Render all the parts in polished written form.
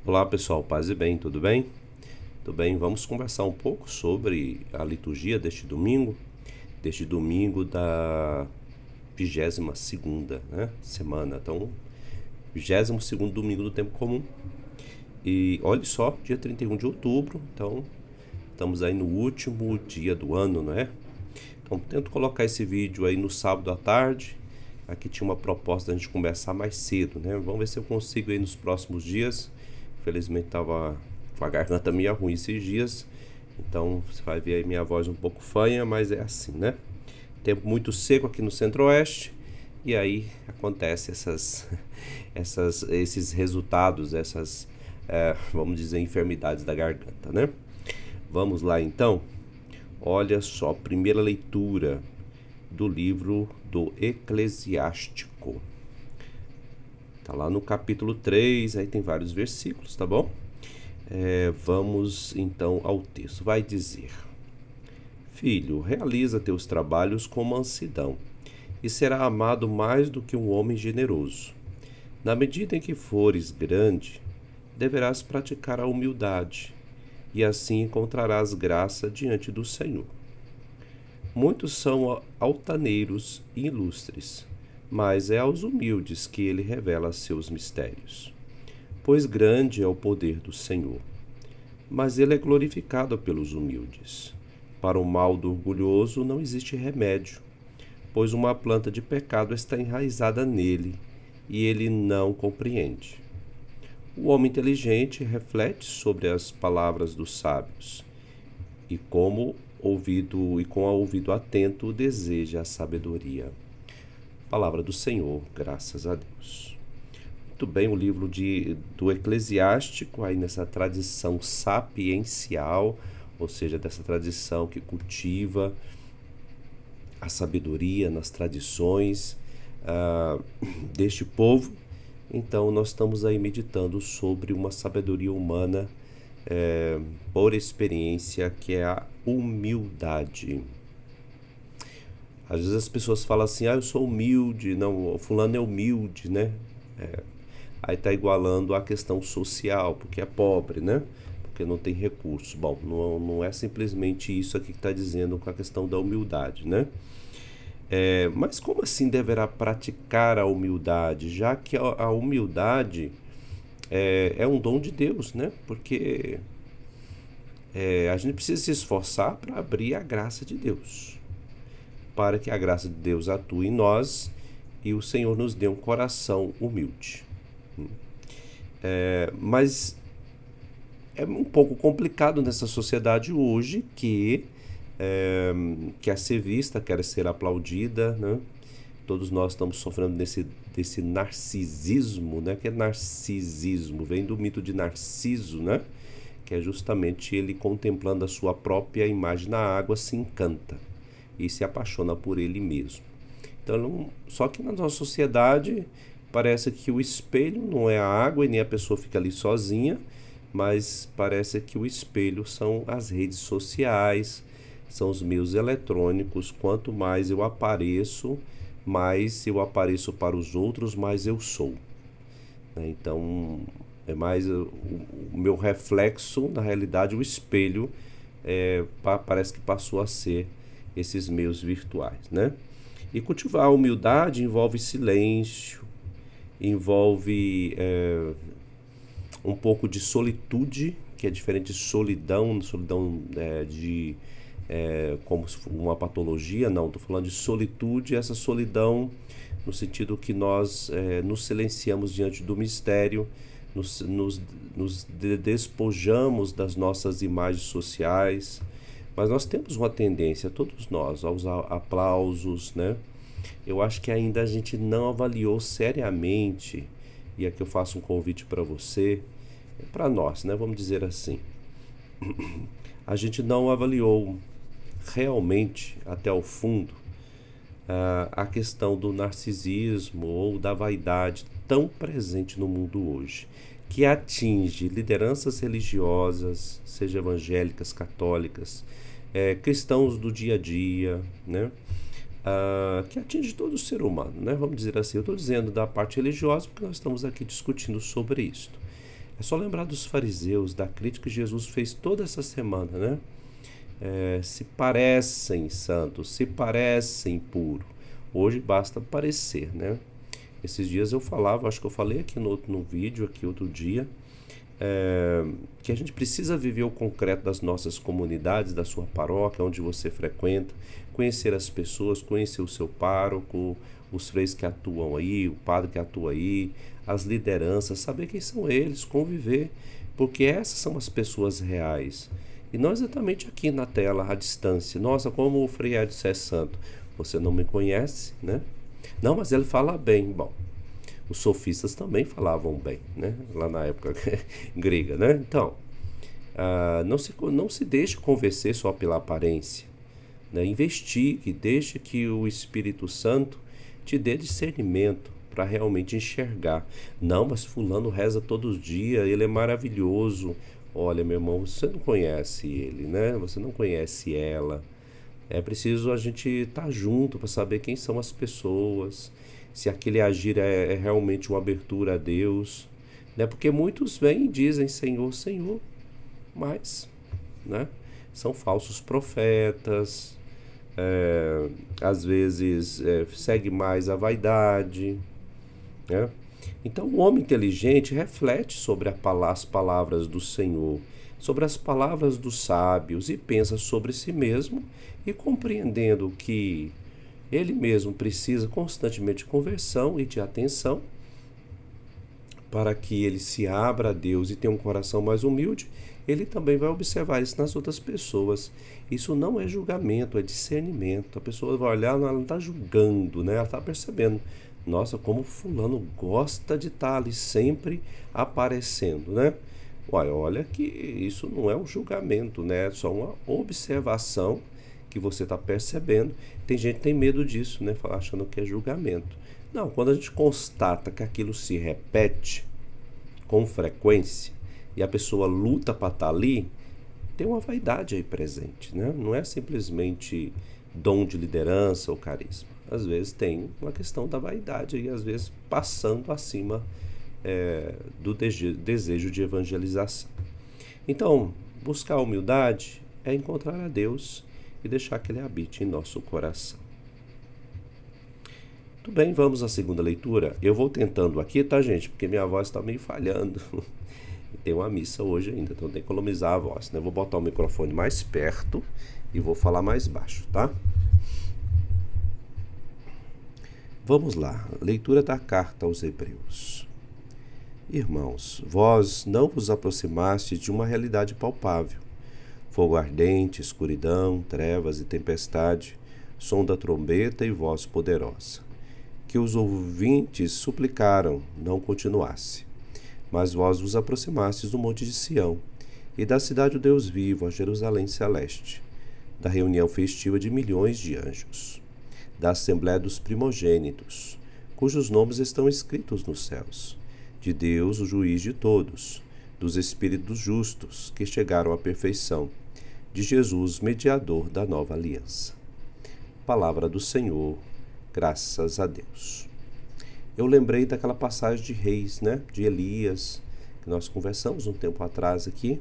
Olá pessoal, paz e bem, tudo bem? Tudo bem, vamos conversar um pouco sobre a liturgia deste domingo da 22ª, semana. Então, 22º domingo do tempo comum. E olha só, dia 31 de outubro, então estamos aí no último dia do ano, não é? Então, tento colocar esse vídeo aí no sábado à tarde. Aqui tinha uma proposta da gente começar mais cedo, né? Vamos ver se eu consigo aí nos próximos dias. Infelizmente tava com a garganta meio ruim esses dias. Então você vai ver aí minha voz um pouco fanha, mas é assim, né? Tempo muito seco aqui no centro-oeste. E aí acontece esses resultados, vamos dizer, enfermidades da garganta, né? Vamos lá então. Olha só, primeira leitura do livro do Eclesiástico. Tá lá no capítulo 3, aí tem vários versículos, tá bom? Vamos então ao texto. Vai dizer: Filho, realiza teus trabalhos com mansidão, e será amado mais do que um homem generoso. Na medida em que fores grande, deverás praticar a humildade, e assim encontrarás graça diante do Senhor. Muitos são altaneiros e ilustres, mas é aos humildes que ele revela seus mistérios. Pois grande é o poder do Senhor, mas ele é glorificado pelos humildes. Para o mal do orgulhoso não existe remédio, pois uma planta de pecado está enraizada nele, e ele não compreende. O homem inteligente reflete sobre as palavras dos sábios, e com o ouvido atento deseja a sabedoria. Palavra do Senhor, graças a Deus. Muito bem, o livro do Eclesiástico, aí nessa tradição sapiencial, ou seja, dessa tradição que cultiva a sabedoria nas tradições deste povo. Então, nós estamos aí meditando sobre uma sabedoria humana por experiência, que é a humildade. Às vezes as pessoas falam assim, eu sou humilde, não, fulano é humilde, né? Aí está igualando a questão social, porque é pobre, né? Porque não tem recursos. Bom, não é simplesmente isso aqui que está dizendo com a questão da humildade, né? Mas como assim deverá praticar a humildade? Já que a humildade é um dom de Deus, né? Porque a gente precisa se esforçar para abrir a graça de Deus, para que a graça de Deus atue em nós e o Senhor nos dê um coração humilde. Mas é um pouco complicado nessa sociedade hoje que quer ser vista, quer ser aplaudida, né? Todos nós estamos sofrendo desse narcisismo, né? Que é narcisismo, vem do mito de Narciso, né? Que é justamente ele contemplando a sua própria imagem na água, se encanta e se apaixona por ele mesmo. Então, só que na nossa sociedade parece que o espelho não é a água e nem a pessoa fica ali sozinha, mas parece que o espelho são as redes sociais, são os meios eletrônicos. Quanto mais eu apareço para os outros, mais eu sou. Então, é mais o meu reflexo, na realidade, o espelho parece que passou a ser esses meios virtuais, né? E cultivar a humildade envolve silêncio, envolve um pouco de solitude, que é diferente de solidão como se fosse uma patologia, não, estou falando de solitude, essa solidão no sentido que nós nos silenciamos diante do mistério, nos despojamos das nossas imagens sociais, mas nós temos uma tendência, todos nós, aos aplausos, né? Eu acho que ainda a gente não avaliou seriamente, e aqui eu faço um convite para você, para nós, né? Vamos dizer assim, a gente não avaliou realmente até o fundo a questão do narcisismo ou da vaidade tão presente no mundo hoje, que atinge lideranças religiosas, seja evangélicas, católicas, cristãos do dia a dia, né? Que atinge todo o ser humano, né? Vamos dizer assim. Eu estou dizendo da parte religiosa porque nós estamos aqui discutindo sobre isso. É só lembrar dos fariseus, da crítica que Jesus fez toda essa semana, né? Se parecem santos, se parecem puros. Hoje basta parecer, né? Esses dias eu falava, acho que eu falei aqui no vídeo, aqui outro dia, que a gente precisa viver o concreto das nossas comunidades, da sua paróquia, onde você frequenta, conhecer as pessoas, conhecer o seu pároco, os freios que atuam aí, o padre que atua aí, as lideranças, saber quem são eles, conviver, porque essas são as pessoas reais. E não exatamente aqui na tela, à distância. Nossa, como o Frei Edson é santo. Você não me conhece, né? Não, mas ele fala bem. Bom, os sofistas também falavam bem, né? Lá na época grega, né? Então, não se deixe convencer só pela aparência, né? Investigue, deixe que o Espírito Santo te dê discernimento para realmente enxergar. Não, mas fulano reza todos os dias, ele é maravilhoso. Olha, meu irmão, você não conhece ele, né? Você não conhece ela. É preciso a gente estar junto para saber quem são as pessoas, se aquele agir é realmente uma abertura a Deus, né? Porque muitos vêm e dizem Senhor, Senhor, mas, né? São falsos profetas, às vezes segue mais a vaidade, né? Então, o homem inteligente reflete sobre as palavras do Senhor, sobre as palavras dos sábios e pensa sobre si mesmo e compreendendo que ele mesmo precisa constantemente de conversão e de atenção para que ele se abra a Deus e tenha um coração mais humilde, ele também vai observar isso nas outras pessoas. Isso não é julgamento, é discernimento. A pessoa vai olhar, ela não está julgando, né? Ela está percebendo. Nossa, como fulano gosta de estar ali sempre aparecendo, né? Olha que isso não é um julgamento, né? É só uma observação que você está percebendo. Tem gente que tem medo disso, né? Achando que é julgamento. Não, quando a gente constata que aquilo se repete com frequência e a pessoa luta para estar ali, tem uma vaidade aí presente, né? Não é simplesmente dom de liderança ou carisma. Às vezes tem uma questão da vaidade e às vezes passando acima do desejo de evangelização. Então, buscar a humildade é encontrar a Deus e deixar que Ele habite em nosso coração. Muito bem, vamos à segunda leitura. Eu vou tentando aqui, tá, gente? Porque minha voz está meio falhando. E tem uma missa hoje ainda, então tem que economizar a voz, né? Eu vou botar o microfone mais perto e vou falar mais baixo, tá? Vamos lá, leitura da carta aos Hebreus. Irmãos, vós não vos aproximastes de uma realidade palpável. Fogo ardente, escuridão, trevas e tempestade, som da trombeta e voz poderosa. Que os ouvintes suplicaram, não continuasse. Mas vós vos aproximastes do monte de Sião, e da cidade do Deus vivo, a Jerusalém celeste, da reunião festiva de milhões de anjos, da assembléia dos primogênitos, cujos nomes estão escritos nos céus, de Deus, o juiz de todos, dos espíritos justos, que chegaram à perfeição, de Jesus, mediador da nova aliança. Palavra do Senhor, graças a Deus. Eu lembrei daquela passagem de Reis, né, de Elias, que nós conversamos um tempo atrás aqui,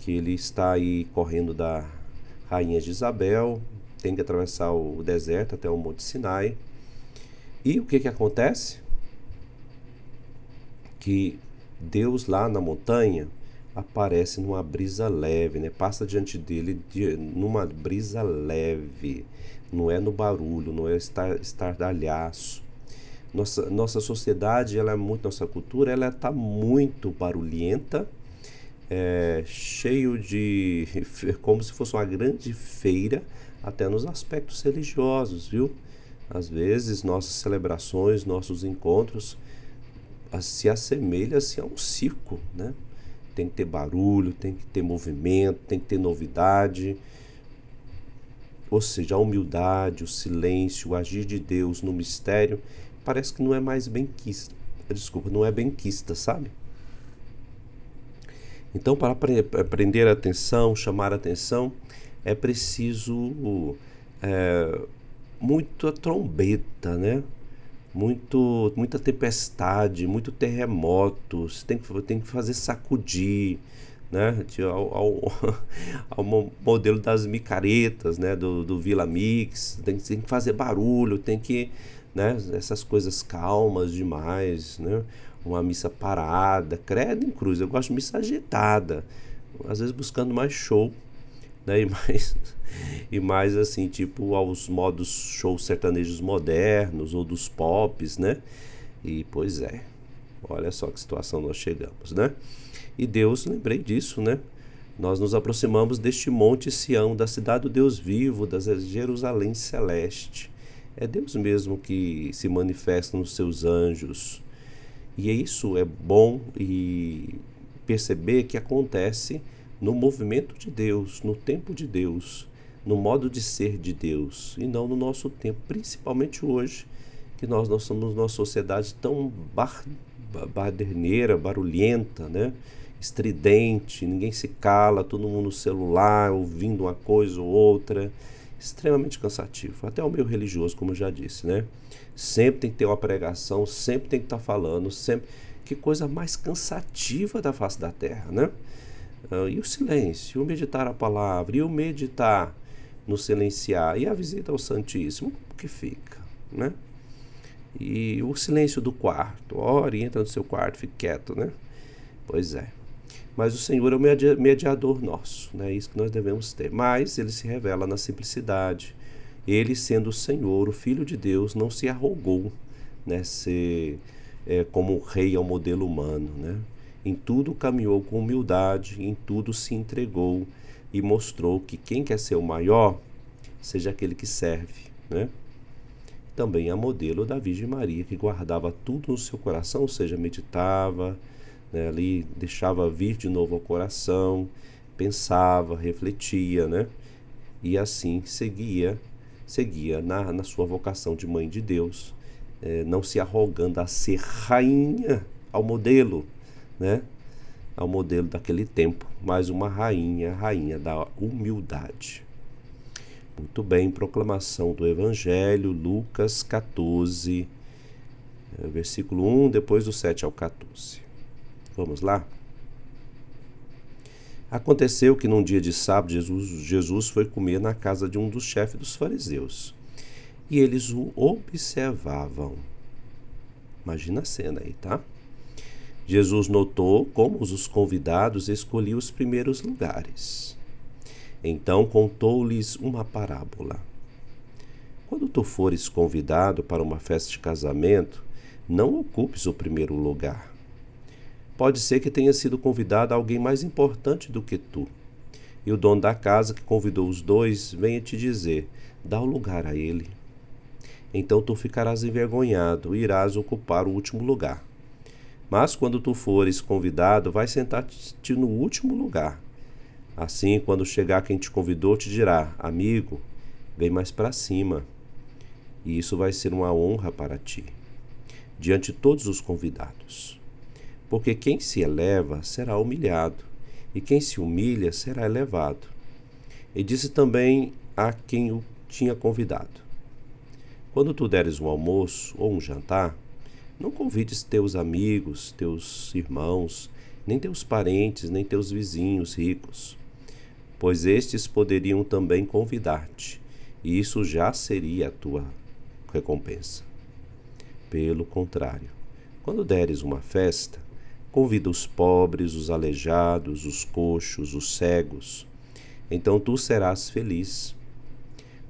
que ele está aí correndo da rainha de Isabel, tem que atravessar o deserto até o Monte Sinai. E o que acontece? Que Deus lá na montanha aparece numa brisa leve, né? Passa diante dele numa brisa leve, não é no barulho, não é estardalhaço. Nossa sociedade, nossa cultura, ela está muito barulhenta, cheio de, como se fosse uma grande feira, até nos aspectos religiosos, viu? Às vezes nossas celebrações, nossos encontros se assemelham-se a um circo, né? Tem que ter barulho, tem que ter movimento, tem que ter novidade. Ou seja, a humildade, o silêncio, o agir de Deus no mistério, parece que não é mais benquista. Não é benquista, sabe? Então, para prender a atenção, chamar a atenção, é preciso muita trombeta, né? muita tempestade, muito terremoto, você tem que fazer sacudir, né? Ao modelo das micaretas, né? Do Vila Mix, tem que fazer barulho, tem que, né? Essas coisas calmas demais, né? Uma missa parada, credo em cruz, eu gosto de missa agitada, às vezes buscando mais show, né? E mais assim, tipo aos modos shows sertanejos modernos ou dos pops, né? E pois é, olha só que situação nós chegamos, né? E Deus, lembrei disso, né? Nós nos aproximamos deste monte Sião, da cidade do Deus vivo, da Jerusalém celeste. É Deus mesmo que se manifesta nos seus anjos. E isso é bom e perceber que acontece no movimento de Deus, no tempo de Deus, no modo de ser de Deus, e não no nosso tempo, principalmente hoje, que nós somos numa sociedade tão baderneira, barulhenta, né? Estridente, ninguém se cala, todo mundo no celular, ouvindo uma coisa ou outra, extremamente cansativo. Até o meio religioso, como eu já disse, né? Sempre tem que ter uma pregação, sempre tem que estar falando, sempre. Que coisa mais cansativa da face da terra, né? E o silêncio, e o meditar a palavra, e o meditar no silenciar, e a visita ao Santíssimo, o que fica, né? E o silêncio do quarto, ore, entra no seu quarto, fique quieto, né? Pois é. Mas o Senhor é o mediador nosso, né? É isso que nós devemos ter. Mas ele se revela na simplicidade. Ele, sendo o Senhor, o Filho de Deus, não se arrogou, né? Ser como rei ao modelo humano, né? Em tudo caminhou com humildade, em tudo se entregou e mostrou que quem quer ser o maior, seja aquele que serve, né? Também a modelo da Virgem Maria, que guardava tudo no seu coração, ou seja, meditava, né, ali deixava vir de novo ao coração, pensava, refletia, né? E assim seguia na sua vocação de mãe de Deus, não se arrogando a ser rainha ao modelo, né? Ao modelo daquele tempo, mas uma rainha, a rainha da humildade. Muito bem, proclamação do Evangelho, Lucas 14, versículo 1, depois do 7 ao 14. Vamos lá? Aconteceu que num dia de sábado, Jesus foi comer na casa de um dos chefes dos fariseus. E eles o observavam. Imagina a cena aí, tá? Jesus notou como os convidados escolhiam os primeiros lugares. Então contou-lhes uma parábola. Quando tu fores convidado para uma festa de casamento, não ocupes o primeiro lugar. Pode ser que tenha sido convidado alguém mais importante do que tu. E o dono da casa que convidou os dois venha te dizer: dá o lugar a ele. Então tu ficarás envergonhado e irás ocupar o último lugar. Mas quando tu fores convidado, vai sentar-te no último lugar. Assim, quando chegar quem te convidou, te dirá: amigo, vem mais para cima. E isso vai ser uma honra para ti, diante de todos os convidados. Porque quem se eleva será humilhado, e quem se humilha será elevado. E disse também a quem o tinha convidado: quando tu deres um almoço ou um jantar, não convides teus amigos, teus irmãos, nem teus parentes, nem teus vizinhos ricos, pois estes poderiam também convidar-te, e isso já seria a tua recompensa. Pelo contrário, quando deres uma festa, convida os pobres, os aleijados, os coxos, os cegos. Então tu serás feliz,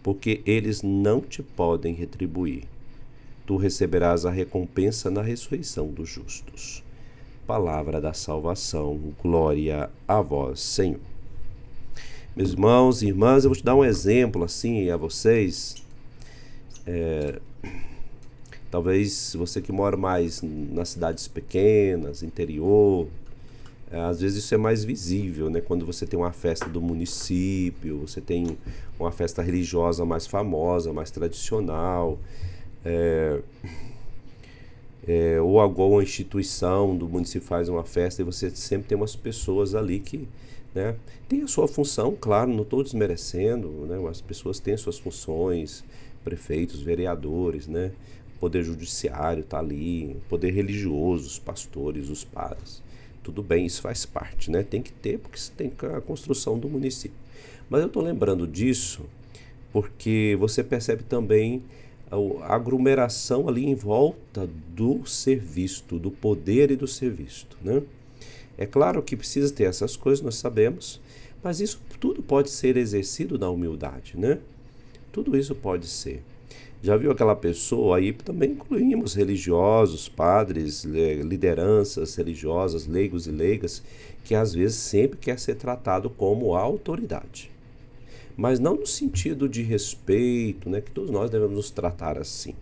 porque eles não te podem retribuir. Tu receberás a recompensa na ressurreição dos justos. Palavra da salvação, glória a vós, Senhor. Meus irmãos e irmãs, eu vou te dar um exemplo assim a vocês. Talvez você que mora mais nas cidades pequenas, interior, às vezes isso é mais visível, né? Quando você tem uma festa do município, você tem uma festa religiosa mais famosa, mais tradicional, ou alguma instituição do município faz uma festa e você sempre tem umas pessoas ali que, né, tem a sua função, claro, não estou desmerecendo, né? As pessoas têm suas funções, prefeitos, vereadores, né? poder judiciário está ali, poder religioso, os pastores, os padres. Tudo bem, isso faz parte, né? Tem que ter, porque você tem a construção do município. Mas eu estou lembrando disso porque você percebe também a aglomeração ali em volta do ser visto, do poder e do ser visto, né? É claro que precisa ter essas coisas, nós sabemos, mas isso tudo pode ser exercido na humildade, né? Tudo isso pode ser. Já viu aquela pessoa, aí também incluímos religiosos, padres, lideranças religiosas, leigos e leigas, que às vezes sempre quer ser tratado como autoridade. Mas não no sentido de respeito, né, que todos nós devemos nos tratar assim,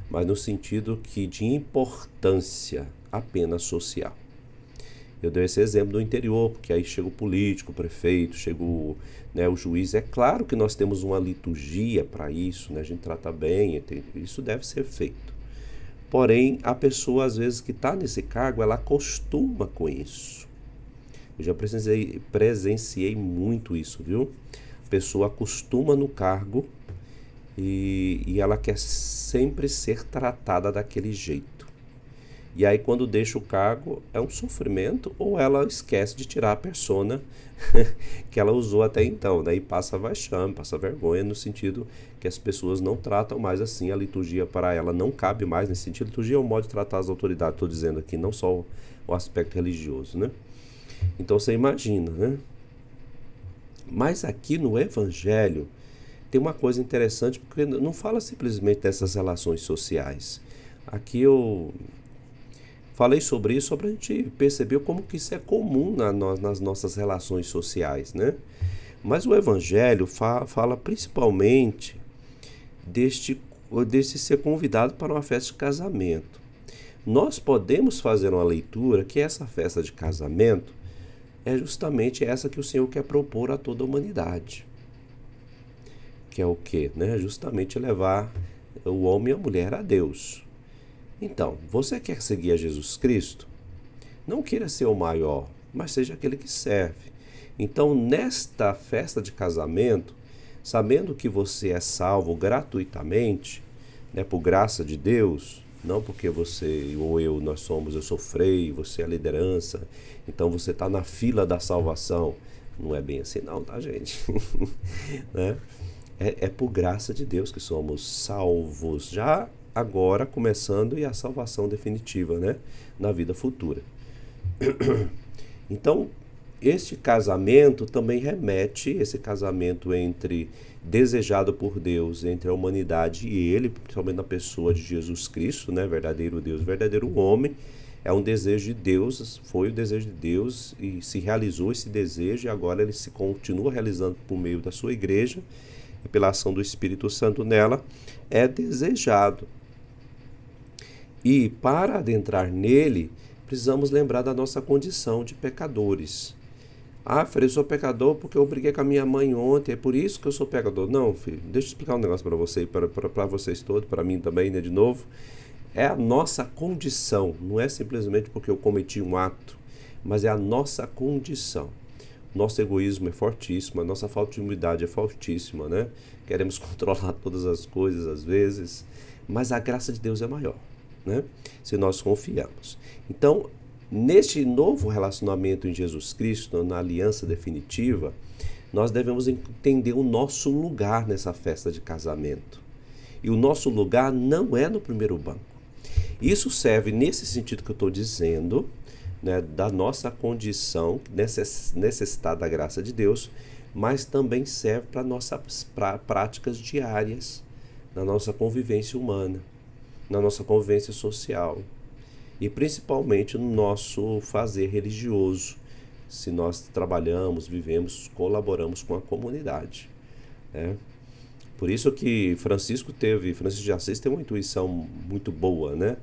mas no sentido de importância apenas social. Eu dei esse exemplo do interior, porque aí chega o político, o prefeito, chega o, né, o juiz. É claro que nós temos uma liturgia para isso, né, a gente trata bem, isso deve ser feito. Porém, a pessoa, às vezes, que está nesse cargo, ela acostuma com isso. Eu já presenciei muito isso, viu? A pessoa acostuma no cargo e ela quer sempre ser tratada daquele jeito. E aí quando deixa o cargo é um sofrimento ou ela esquece de tirar a persona que ela usou até então, né? E passa vexame, passa vergonha no sentido que as pessoas não tratam mais assim, a liturgia para ela não cabe mais nesse sentido. A liturgia é um modo de tratar as autoridades, estou dizendo aqui, não só o aspecto religioso, né? Então você imagina, né? Mas aqui no Evangelho tem uma coisa interessante, porque não fala simplesmente dessas relações sociais. Aqui eu falei sobre isso, sobre a gente perceber como que isso é comum nas nossas relações sociais, né? Mas o Evangelho fala principalmente deste ser convidado para uma festa de casamento. Nós podemos fazer uma leitura que essa festa de casamento é justamente essa que o Senhor quer propor a toda a humanidade. Que é o quê? Né? Justamente levar o homem e a mulher a Deus. Então, você quer seguir a Jesus Cristo? Não queira ser o maior, mas seja aquele que serve. Então, nesta festa de casamento, sabendo que você é salvo gratuitamente, né, por graça de Deus, não porque você ou eu, eu sou freio, você é a liderança, então você está na fila da salvação. Não é bem assim não, tá, gente? Né? É por graça de Deus que somos salvos, já agora começando e a salvação definitiva, né, na vida futura. Então, este casamento também remete, esse casamento entre desejado por Deus, entre a humanidade e ele, principalmente na pessoa de Jesus Cristo, né, verdadeiro Deus, verdadeiro homem, é um desejo de Deus, foi o desejo de Deus e se realizou esse desejo e agora ele se continua realizando por meio da sua igreja e pela ação do Espírito Santo nela, é desejado. E para adentrar nele, precisamos lembrar da nossa condição de pecadores. Ah, filho, eu sou pecador porque eu briguei com a minha mãe ontem, é por isso que eu sou pecador. Não, filho, deixa eu explicar um negócio para você e para vocês todos, para mim também, né, de novo. É a nossa condição, não é simplesmente porque eu cometi um ato, mas é a nossa condição. Nosso egoísmo é fortíssimo, a nossa falta de humildade é fortíssima, né? Queremos controlar todas as coisas às vezes, mas a graça de Deus é maior, né? Se nós confiamos. Então, neste novo relacionamento em Jesus Cristo, na aliança definitiva, nós devemos entender o nosso lugar nessa festa de casamento. E o nosso lugar não é no primeiro banco. Isso serve nesse sentido que eu estou dizendo, né, da nossa condição necessitada da graça de Deus, mas também serve para nossas práticas diárias, na nossa convivência humana, na nossa convivência social e principalmente no nosso fazer religioso, se nós trabalhamos, vivemos, colaboramos com a comunidade, né? Por isso que Francisco de Assis tem uma intuição muito boa, né?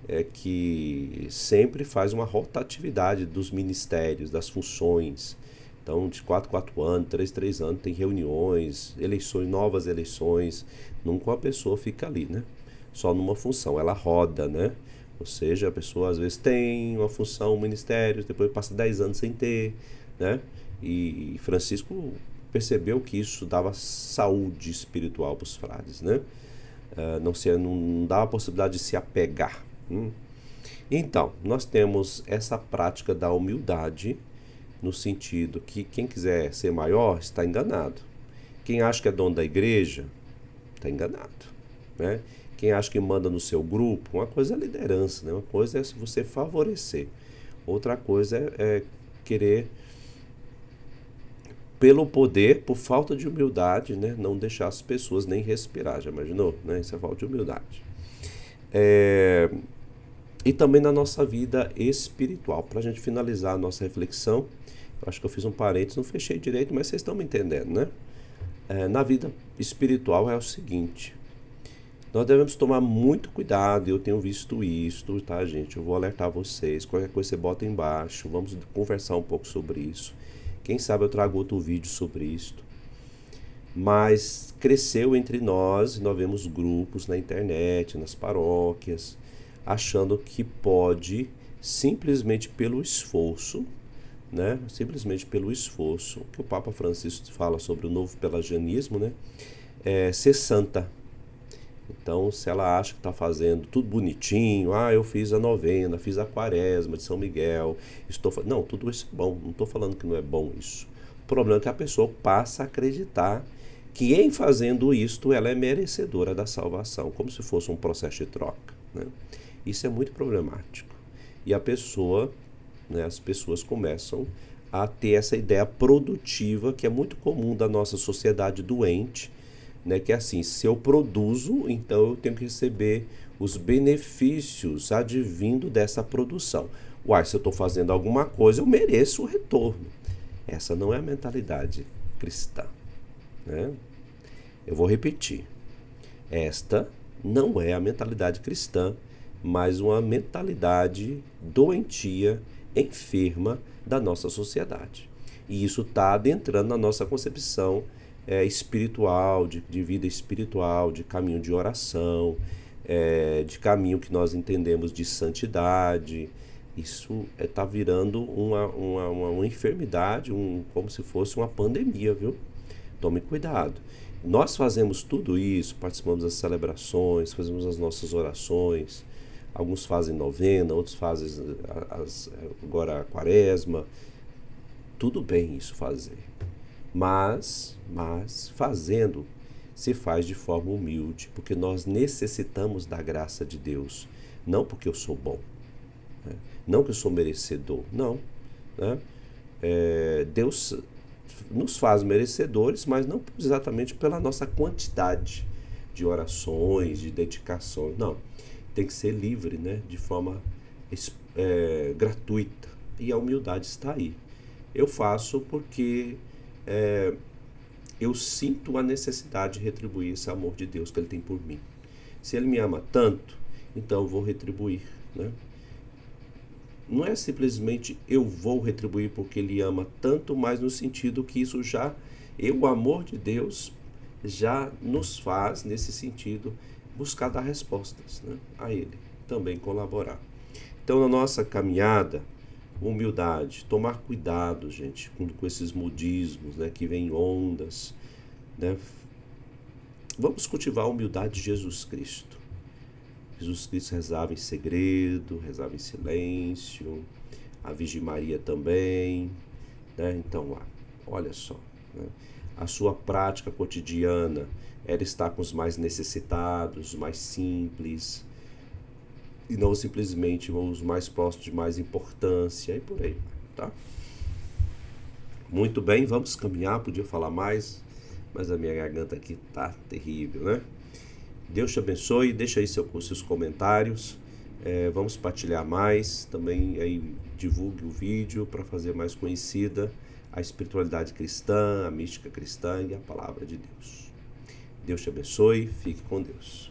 É que sempre faz uma rotatividade dos ministérios, das funções. Então, de 4 anos, 3 anos, tem reuniões, eleições, novas eleições. Nunca uma pessoa fica ali, né? Só numa função, ela roda, né? Ou seja, a pessoa às vezes tem uma função, um ministério, depois passa 10 anos sem ter, né? E Francisco percebeu que isso dava saúde espiritual para os frades, né? não dá a possibilidade de se apegar. Então, nós temos essa prática da humildade, no sentido que quem quiser ser maior está enganado. Quem acha que é dono da igreja está enganado, né? Quem acha que manda no seu grupo, uma coisa é liderança, né? Uma coisa é você favorecer, outra coisa é querer, pelo poder, por falta de humildade, né? Não deixar as pessoas nem respirar. Já imaginou? Né? Isso é falta de humildade. E também na nossa vida espiritual. Para a gente finalizar a nossa reflexão, eu acho que eu fiz um parênteses, não fechei direito, mas vocês estão me entendendo, né? Na vida espiritual é o seguinte: nós devemos tomar muito cuidado. Eu tenho visto isso, tá, gente? Eu vou alertar vocês. Qualquer coisa você bota embaixo. Vamos conversar um pouco sobre isso. Quem sabe eu trago outro vídeo sobre isso. Mas cresceu entre nós vemos grupos na internet, nas paróquias, achando que pode, simplesmente pelo esforço, né? Simplesmente pelo esforço, que o Papa Francisco fala sobre o novo pelagianismo, né? Ser santa. Então, se ela acha que está fazendo tudo bonitinho, eu fiz a novena, fiz a quaresma de São Miguel, não, tudo isso é bom, não estou falando que não é bom isso. O problema é que a pessoa passa a acreditar que em fazendo isto ela é merecedora da salvação, como se fosse um processo de troca, né? Isso é muito problemático. E a pessoa, né, as pessoas começam a ter essa ideia produtiva que é muito comum da nossa sociedade doente, né, que é assim: se eu produzo, então eu tenho que receber os benefícios advindo dessa produção. Se eu estou fazendo alguma coisa, eu mereço o retorno. Essa não é a mentalidade cristã, né? Eu vou repetir. Esta não é a mentalidade cristã, mas uma mentalidade doentia, enferma da nossa sociedade. E isso está adentrando na nossa concepção espiritual, de vida espiritual, de caminho de oração, de caminho que nós entendemos de santidade. Isso está virando uma enfermidade, como se fosse uma pandemia, viu? Tome cuidado. Nós fazemos tudo isso, participamos das celebrações, fazemos as nossas orações. Alguns fazem novena, outros fazem agora a quaresma. Tudo bem isso fazer. Mas fazendo, se faz de forma humilde, porque nós necessitamos da graça de Deus. Não porque eu sou bom, né? Não que eu sou merecedor, não, né? Deus nos faz merecedores, mas não exatamente pela nossa quantidade de orações, de dedicações. Não, tem que ser livre, né? De forma gratuita. E a humildade está aí. Eu faço porque eu sinto a necessidade de retribuir esse amor de Deus que Ele tem por mim. Se Ele me ama tanto, então eu vou retribuir, né? Não é simplesmente eu vou retribuir porque Ele ama tanto, mas no sentido que isso o amor de Deus já nos faz, nesse sentido, buscar dar respostas, né, a Ele, também colaborar. Então, na nossa caminhada, humildade, tomar cuidado, gente, com esses modismos, né, que vêm ondas, né? Vamos cultivar a humildade de Jesus Cristo. Jesus Cristo rezava em segredo, rezava em silêncio, a Virgem Maria também, né? Então, olha só, né? A sua prática cotidiana era estar com os mais necessitados, os mais simples, e não simplesmente os mais próximos de mais importância, e por aí, tá? Muito bem, vamos caminhar, podia falar mais, mas a minha garganta aqui tá terrível, né? Deus te abençoe, deixa aí seus comentários, vamos partilhar mais, também aí divulgue o vídeo para fazer mais conhecida a espiritualidade cristã, a mística cristã e a palavra de Deus. Deus te abençoe, fique com Deus.